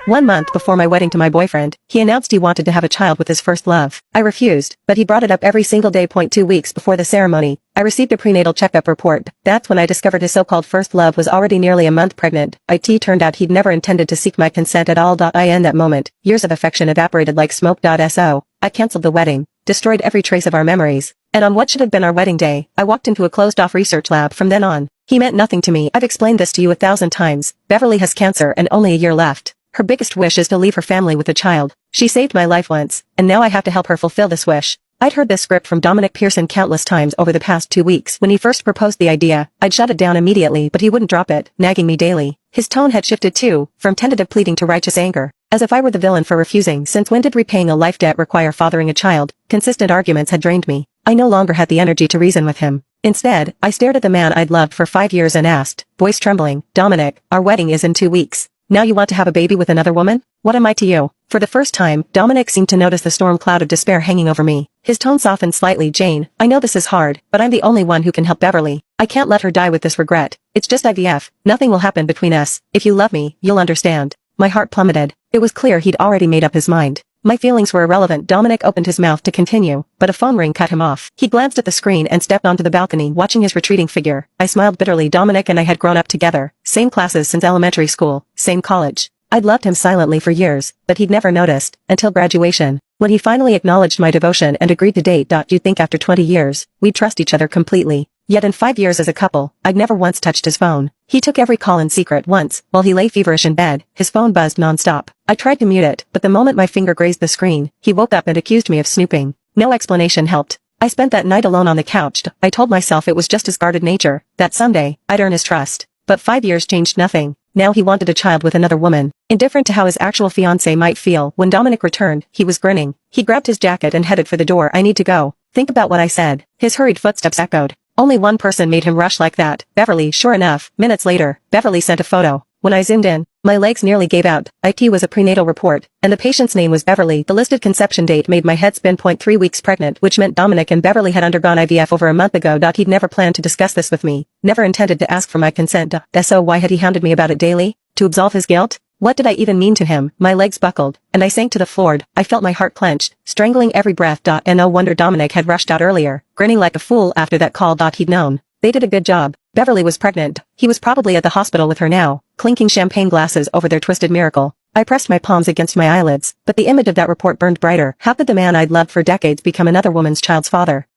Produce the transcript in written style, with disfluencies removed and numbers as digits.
1 month before my wedding to my boyfriend, he announced he wanted to have a child with his first love. I refused, but he brought it up every single day. 2 weeks before the ceremony, I received a prenatal checkup report. That's when I discovered his so-called first love was already nearly a month pregnant. It turned out he'd never intended to seek my consent at all. In that moment, years of affection evaporated like smoke. So, I canceled the wedding, destroyed every trace of our memories, and on what should have been our wedding day, I walked into a closed-off research lab. From then on, he meant nothing to me. I've explained this to you 1,000 times. Beverly has cancer and only a year left. Her biggest wish is to leave her family with a child. She saved my life once, and now I have to help her fulfill this wish. I'd heard this script from Dominic Pearson countless times over the past 2 weeks. When he first proposed the idea, I'd shut it down immediately, but he wouldn't drop it, nagging me daily. His tone had shifted too, from tentative pleading to righteous anger. As if I were the villain for refusing. Since when did repaying a life debt require fathering a child? Consistent arguments had drained me. I no longer had the energy to reason with him. Instead, I stared at the man I'd loved for 5 years and asked, voice trembling, Dominic, our wedding is in 2 weeks. Now you want to have a baby with another woman? What am I to you? For the first time, Dominic seemed to notice the storm cloud of despair hanging over me. His tone softened slightly. Jane, I know this is hard, but I'm the only one who can help Beverly. I can't let her die with this regret. It's just IVF. Nothing will happen between us. If you love me, you'll understand. My heart plummeted. It was clear he'd already made up his mind. My feelings were irrelevant. Dominic opened his mouth to continue, but a phone ring cut him off. He glanced at the screen and stepped onto the balcony, watching his retreating figure. I smiled bitterly. Dominic and I had grown up together. Same classes since elementary school, same college. I'd loved him silently for years, but he'd never noticed, until graduation. When he finally acknowledged my devotion and agreed to date. You'd think after 20 years, we'd trust each other completely. Yet in 5 years as a couple, I'd never once touched his phone. He took every call in secret. Once, while he lay feverish in bed, his phone buzzed non-stop. I tried to mute it, but the moment my finger grazed the screen, he woke up and accused me of snooping. No explanation helped. I spent that night alone on the couch. I told myself it was just his guarded nature, that someday, I'd earn his trust. But 5 years changed nothing. Now he wanted a child with another woman. Indifferent to how his actual fiancée might feel. When Dominic returned, he was grinning. He grabbed his jacket and headed for the door. I need to go. Think about what I said. His hurried footsteps echoed. Only one person made him rush like that. Beverly. Sure enough, minutes later, Beverly sent a photo. When I zoomed in, my legs nearly gave out. It was a prenatal report, and the patient's name was Beverly. The listed conception date made my head spin. 3 weeks pregnant, which meant Dominic and Beverly had undergone IVF over a month ago. He'd never planned to discuss this with me, never intended to ask for my consent. So why had he hounded me about it daily? To absolve his guilt? What did I even mean to him? My legs buckled, and I sank to the floor. I felt my heart clenched, strangling every breath. And no wonder Dominic had rushed out earlier, grinning like a fool after that call. He'd known. They did a good job. Beverly was pregnant. He was probably at the hospital with her now, clinking champagne glasses over their twisted miracle. I pressed my palms against my eyelids, but the image of that report burned brighter. How could the man I'd loved for decades become another woman's child's father?